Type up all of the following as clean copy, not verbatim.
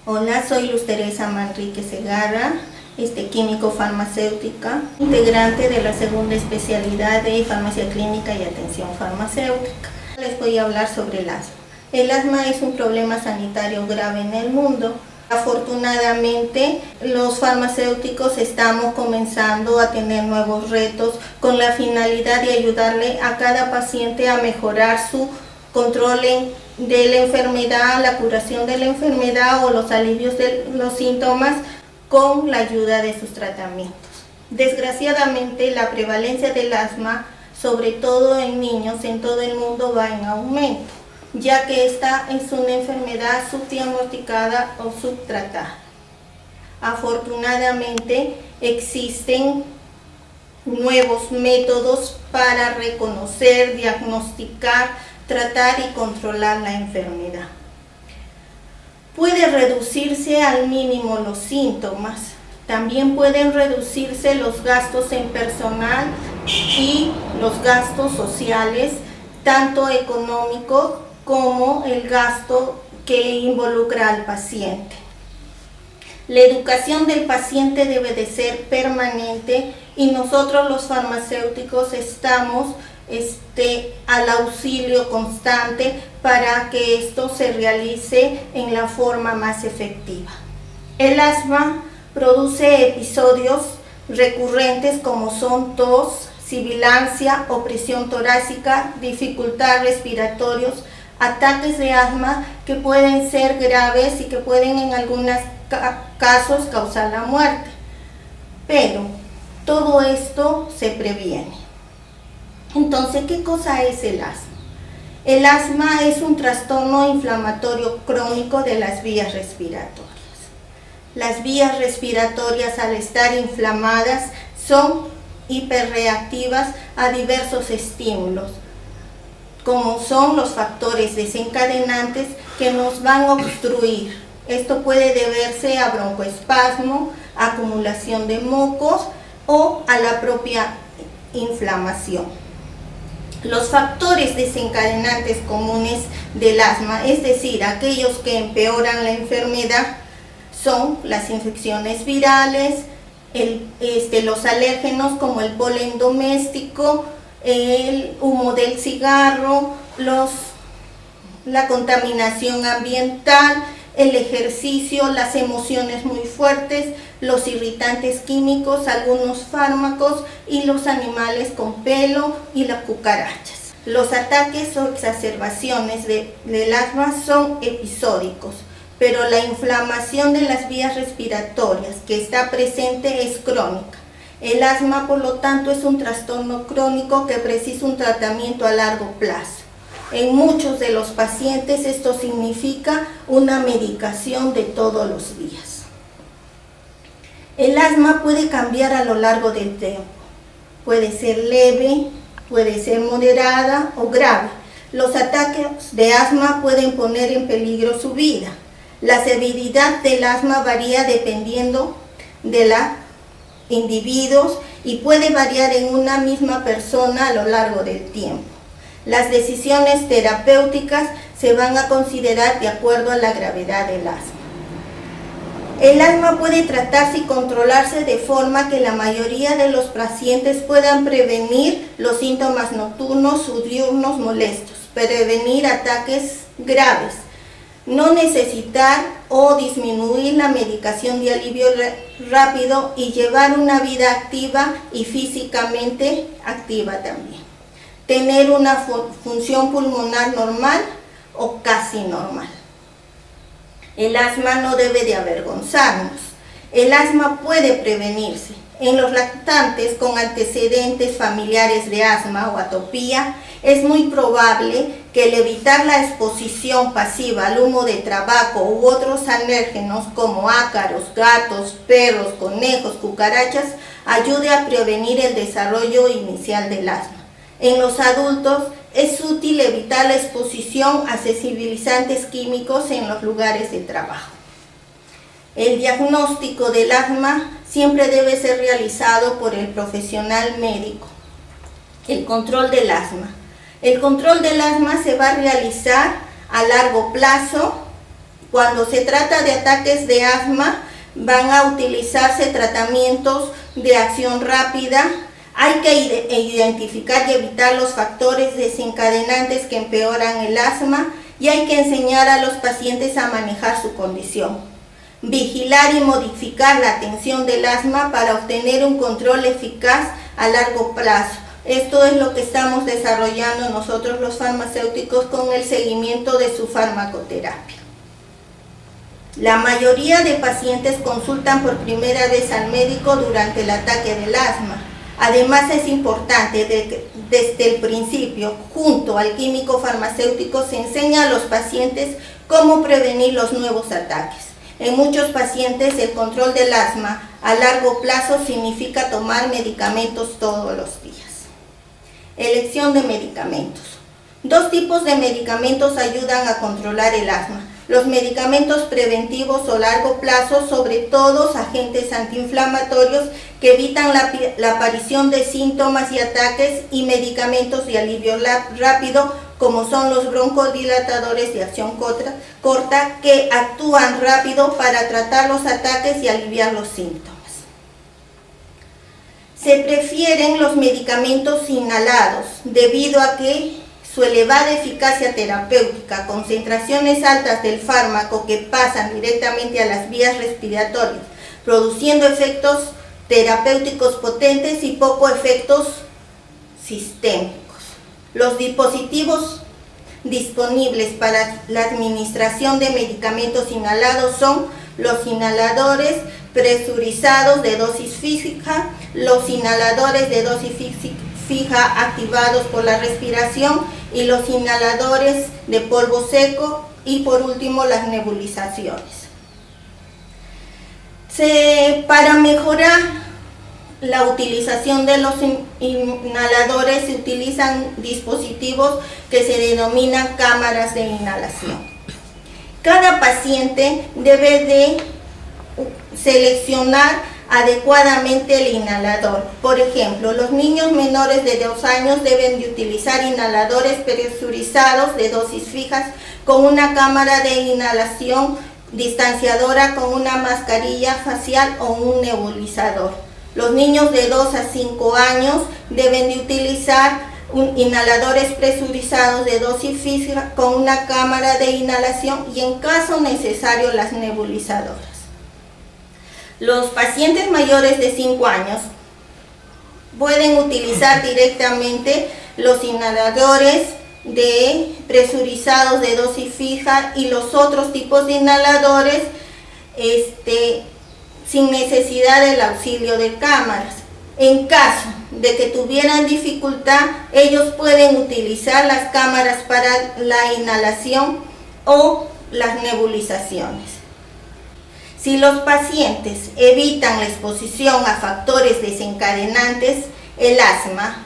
Hola, soy Luz Teresa Manrique Segarra, químico farmacéutica, integrante de la segunda especialidad de farmacia clínica y atención farmacéutica. Les voy a hablar sobre el asma. El asma es un problema sanitario grave en el mundo. Afortunadamente, los farmacéuticos estamos comenzando a tener nuevos retos con la finalidad de ayudarle a cada paciente a mejorar su control de la enfermedad, la curación de la enfermedad o los alivios de los síntomas con la ayuda de sus tratamientos. Desgraciadamente, la prevalencia del asma, sobre todo en niños en todo el mundo, va en aumento, ya que esta es una enfermedad subdiagnosticada o subtratada. Afortunadamente, existen nuevos métodos para reconocer, diagnosticar, tratar y controlar la enfermedad. Puede reducirse al mínimo los síntomas. También pueden reducirse los gastos en personal y los gastos sociales, tanto económicos como el gasto que involucra al paciente. La educación del paciente debe de ser permanente y nosotros los farmacéuticos estamos al auxilio constante para que esto se realice en la forma más efectiva. El asma produce episodios recurrentes como son tos, sibilancia, opresión torácica, dificultad respiratorios, ataques de asma que pueden ser graves y que pueden en algunos casos causar la muerte. Pero todo esto se previene. Entonces, ¿qué cosa es el asma? El asma es un trastorno inflamatorio crónico de las vías respiratorias. Las vías respiratorias, al estar inflamadas, son hiperreactivas a diversos estímulos, como son los factores desencadenantes que nos van a obstruir. Esto puede deberse a broncoespasmo, acumulación de mocos o a la propia inflamación. Los factores desencadenantes comunes del asma, es decir, aquellos que empeoran la enfermedad, son las infecciones virales, los alérgenos como el polen doméstico, el humo del cigarro, la contaminación ambiental, el ejercicio, las emociones muy fuertes, los irritantes químicos, algunos fármacos y los animales con pelo y las cucarachas. Los ataques o exacerbaciones del asma son episódicos, pero la inflamación de las vías respiratorias que está presente es crónica. El asma, por lo tanto, es un trastorno crónico que precisa un tratamiento a largo plazo. En muchos de los pacientes esto significa una medicación de todos los días. El asma puede cambiar a lo largo del tiempo. Puede ser leve, puede ser moderada o grave. Los ataques de asma pueden poner en peligro su vida. La severidad del asma varía dependiendo de los individuos y puede variar en una misma persona a lo largo del tiempo. Las decisiones terapéuticas se van a considerar de acuerdo a la gravedad del asma. El asma puede tratarse y controlarse de forma que la mayoría de los pacientes puedan prevenir los síntomas nocturnos o diurnos molestos, prevenir ataques graves, no necesitar o disminuir la medicación de alivio rápido y llevar una vida activa y físicamente activa también. Tener una función pulmonar normal o casi normal. El asma no debe de avergonzarnos. El asma puede prevenirse. En los lactantes con antecedentes familiares de asma o atopía, es muy probable que el evitar la exposición pasiva al humo de tabaco u otros alérgenos como ácaros, gatos, perros, conejos, cucarachas, ayude a prevenir el desarrollo inicial del asma. En los adultos es útil evitar la exposición a sensibilizantes químicos en los lugares de trabajo. El diagnóstico del asma siempre debe ser realizado por el profesional médico. El control del asma. El control del asma se va a realizar a largo plazo Cuando se trata de ataques de asma, van a utilizarse tratamientos de acción rápida. Hay que identificar y evitar los factores desencadenantes que empeoran el asma y hay que enseñar a los pacientes a manejar su condición. Vigilar y modificar la atención del asma para obtener un control eficaz a largo plazo. Esto es lo que estamos desarrollando nosotros los farmacéuticos con el seguimiento de su farmacoterapia. La mayoría de pacientes consultan por primera vez al médico durante el ataque del asma. Además es importante desde el principio, junto al químico farmacéutico, se enseña a los pacientes cómo prevenir los nuevos ataques. En muchos pacientes el control del asma a largo plazo significa tomar medicamentos todos los días. Elección de medicamentos. Dos tipos de medicamentos ayudan a controlar el asma. Los medicamentos preventivos o largo plazo, sobre todo agentes antiinflamatorios que evitan la aparición de síntomas y ataques, y medicamentos de alivio rápido como son los broncodilatadores de acción corta que actúan rápido para tratar los ataques y aliviar los síntomas. Se prefieren los medicamentos inhalados debido a que su elevada eficacia terapéutica, concentraciones altas del fármaco que pasan directamente a las vías respiratorias, produciendo efectos terapéuticos potentes y pocos efectos sistémicos. Los dispositivos disponibles para la administración de medicamentos inhalados son los inhaladores presurizados de dosis fija, los inhaladores de dosis fija activados por la respiración y los inhaladores de polvo seco, y por último las nebulizaciones. Para mejorar la utilización de los inhaladores se utilizan dispositivos que se denominan cámaras de inhalación. Cada paciente debe de seleccionar adecuadamente el inhalador. Por ejemplo, los niños menores de 2 años deben de utilizar inhaladores presurizados de dosis fijas con una cámara de inhalación distanciadora con una mascarilla facial o un nebulizador. Los niños de 2 a 5 años deben de utilizar inhaladores presurizados de dosis fija con una cámara de inhalación y en caso necesario las nebulizadoras. Los pacientes mayores de 5 años pueden utilizar directamente los inhaladores presurizados de dosis fija y los otros tipos de inhaladores sin necesidad del auxilio de cámaras. En caso de que tuvieran dificultad, ellos pueden utilizar las cámaras para la inhalación o las nebulizaciones. Si los pacientes evitan la exposición a factores desencadenantes, el asma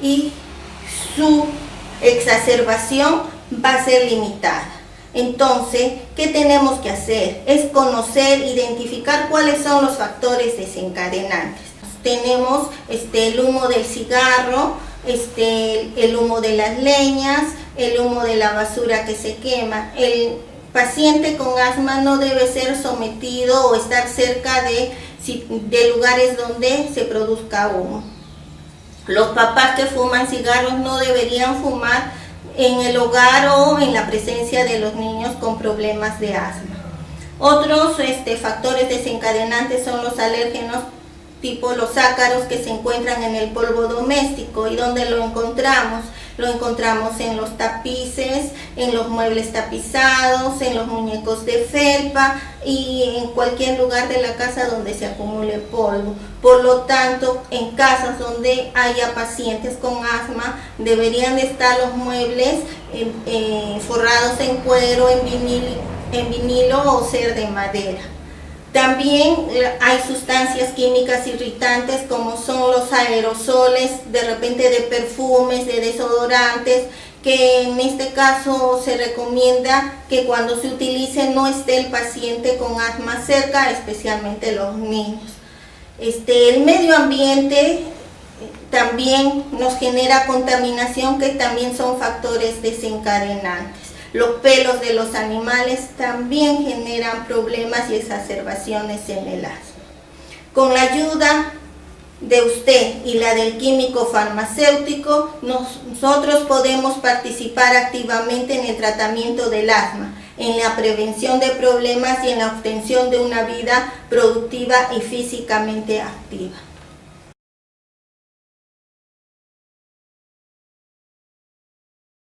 y su exacerbación va a ser limitada. Entonces, ¿qué tenemos que hacer? Es conocer, identificar cuáles son los factores desencadenantes. Tenemos el humo del cigarro, el humo de las leñas, el humo de la basura que se quema. El paciente con asma no debe ser sometido o estar cerca de lugares donde se produzca humo. Los papás que fuman cigarros no deberían fumar en el hogar o en la presencia de los niños con problemas de asma. Otros factores desencadenantes son los alérgenos tipo los ácaros que se encuentran en el polvo doméstico. ¿Y dónde lo encontramos? Lo encontramos en los tapices, en los muebles tapizados, en los muñecos de felpa y en cualquier lugar de la casa donde se acumule polvo. Por lo tanto, en casas donde haya pacientes con asma, deberían de estar los muebles forrados en cuero, en vinilo o ser de madera. También hay sustancias químicas irritantes como son los aerosoles, de repente de perfumes, de desodorantes, que en este caso se recomienda que cuando se utilice no esté el paciente con asma cerca, especialmente los niños. El medio ambiente también nos genera contaminación, que también son factores desencadenantes. Los pelos de los animales también generan problemas y exacerbaciones en el asma. Con la ayuda de usted y la del químico farmacéutico, nosotros podemos participar activamente en el tratamiento del asma, en la prevención de problemas y en la obtención de una vida productiva y físicamente activa.